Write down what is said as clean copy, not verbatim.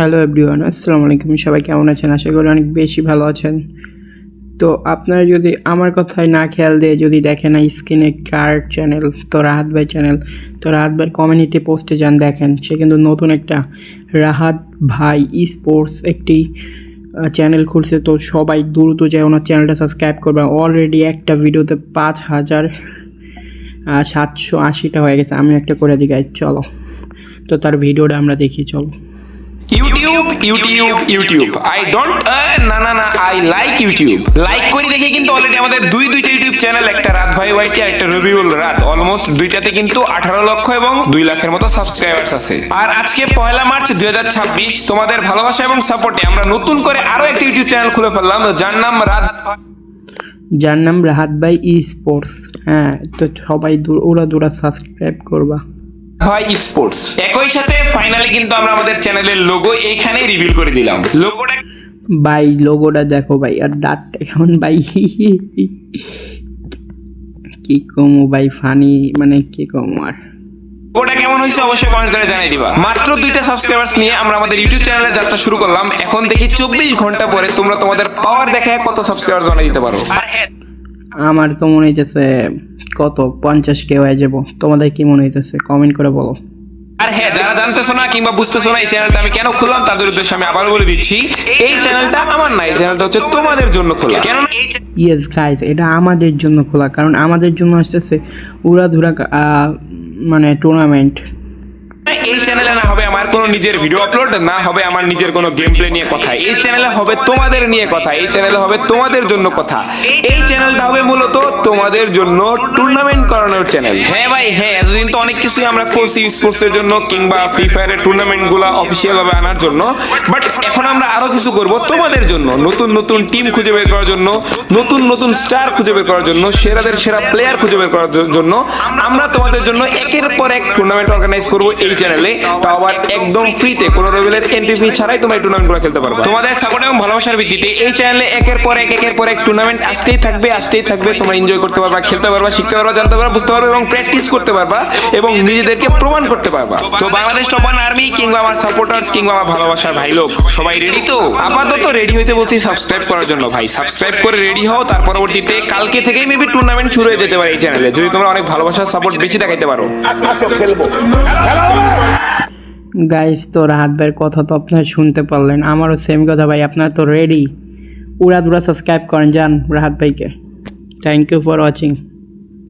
Hello everyone, আসসালামু আলাইকুম। সবাই কেমন আছেন? আশা করি অনেক বেশি ভালো আছেন। তো আপনারা যদি আমার কথায় না খেয়াল দিয়ে যদি দেখেন স্ক্রিনে কার চ্যানেল, তো রাহাত ভাই চ্যানেল, তো রাহাত ভাই কমিউনিটি পোস্টে যান, দেখেন সে কিন্তু নতুন একটা রাহাত ভাই স্পোর্টস একটি চ্যানেল খুলছে। তো সবাই দ্রুত যায় ওনার চ্যানেলটা সাবস্ক্রাইব করবেন। অলরেডি একটা ভিডিওতে 5,780টা হয়ে গেছে। আমি একটা করে দিই গাইজ, চলো। তো তার ভিডিওটা আমরা দেখি, চলো। ইউটিউব আই ডোন্ট না আই লাইক ইউটিউব লাইক করি দেখে কিন্তু অলরেডি আমাদের দুইটা ইউটিউব চ্যানেল, একটা রাত ভাই ওয়াইটি আর একটা রবিউল রাত, অলমোস্ট দুইটাতে কিন্তু 18 লক্ষ এবং 2 লাখের মতো সাবস্ক্রাইবার্স আছে। আর আজকে 1 মার্চ 2026 তোমাদের ভালোবাসা এবং সাপোর্টে আমরা নতুন করে আরো একটা ইউটিউব চ্যানেল খুলে ফেললাম, যার নাম রাহাত ভাই স্পোর্টস। হ্যাঁ, তো সবাই ওরা সাবস্ক্রাইব করবা ভাই স্পোর্টস। একই সাথে ফাইনালি কিন্তু আমরা আমাদের চ্যানেলের লোগো এইখানেই রিভিল করে দিলাম। লোগোটা ভাই, লোগোটা দেখো ভাই, আর দাঁতটা কেমন ভাই, কি কমো ভাই, ফানি মানে কি কমো। আর ওটা কেমন হয়েছে অবশ্যই কমেন্ট করে জানিয়ে দিবা। মাত্র 2টা সাবস্ক্রাইবার্স নিয়ে আমরা আমাদের ইউটিউব চ্যানেলে যাত্রা শুরু করলাম। এখন দেখি 24 ঘন্টা পরে তোমরা তোমাদের পাওয়ার দেখায় কত সাবস্ক্রাইবার বানিয়ে দিতে পারো। আমার তো মনে হইতেছে কত 50K হয়ে যাবো। তোমাদের কি মনে হইতেছে? কমেন্ট করে বলো। আর হ্যাঁ, যারা জানতেছো না কিংবা বুঝতেছো না এই চ্যানেলটা আমি কেন খুললাম, তাদের উদ্দেশ্যে আমি আবার বলে দিচ্ছি, এই চ্যানেলটা আমার না, এই চ্যানেলটা হচ্ছে তোমাদের জন্য খোলা। কেন ইয়েস গাইস, এটা আমাদের জন্য খোলা, কারণ আমাদের জন্য আসতেছে উড়াধুরা মানে টুর্নামেন্ট। এই চ্যানেলে না হবে আমার কোনো নিজের ভিডিও আপলোড, না হবে আমার নিজের কোনো গেম প্লে নিয়ে কথা। এই চ্যানেলে হবে তোমাদের নিয়ে কথা, এই চ্যানেলে হবে তোমাদের জন্য কথা। এই চ্যানেলটা হবে মূলত তোমাদের জন্য টুর্নামেন্ট করানোর চ্যানেল। হ্যাঁ ভাই হ্যাঁ, এতদিন তো অনেক কিছুই আমরা করছি স্পোর্টস এর জন্য কিংবা ফ্রি ফায়ারের টুর্নামেন্ট গুলো অফিসিয়াল ভাবে আনার জন্য, বাট এখন আমরা আরো কিছু করব তোমাদের জন্য। নতুন নতুন টিম খুঁজে বের করার জন্য, নতুন নতুন স্টার খুঁজে বের করার জন্য, সেরাদের সেরা প্লেয়ার খুঁজে বের করার জন্য আমরা তোমাদের জন্য একের পর এক টুর্নামেন্ট অর্গানাইজ করব এই চ্যানেলে। তাও আবার একদম ফ্রিতে, কোনো লেভেলের এন্ট্রি ফি ছাড়াই তোমরা এই টুর্নামেন্টগুলো খেলতে পারবে। তোমাদের সাপোর্ট এবং ভালোবাসার ভিত্তিতে এই চ্যানেলে একের পর এক টুর্নামেন্ট আসতেই থাকবে। তোমরা এনজয় করতে পারবা, খেলতে পারবা, শিখতে পারবা, জানতে পারবা, বুঝতে পারবা এবং প্র্যাকটিস করতে পারবা এবং নিজেদেরকে প্রমাণ করতে পারবা। তো বাংলাদেশ টপ 1 আর্মি কিংবা আমার সাপোর্টার্স কিংবা আমার ভালোবাসার ভাই লোক, সবাই রেডি তো? আপাতত রেডি হইতে বলছি সাবস্ক্রাইব করার জন্য। ভাই সাবস্ক্রাইব করে রেডি হও, তার পরবর্তীতে কালকে থেকেই মেবি টুর্নামেন্ট শুরু হয়ে যেতে পারে এই চ্যানেলে, যদি তোমরা অনেক ভালোবাসার সাপোর্ট বেশি দেখাইতে পারো। গাইস, তো রাহাত ভাইয়ের কথা তো আপনারা শুনতে পারলেন, আমারও সেম কথা ভাই। আপনারা তো রেডি, উড়াধুরা সাবস্ক্রাইব করেন, যান রাহাত ভাইকে। Thank you for watching.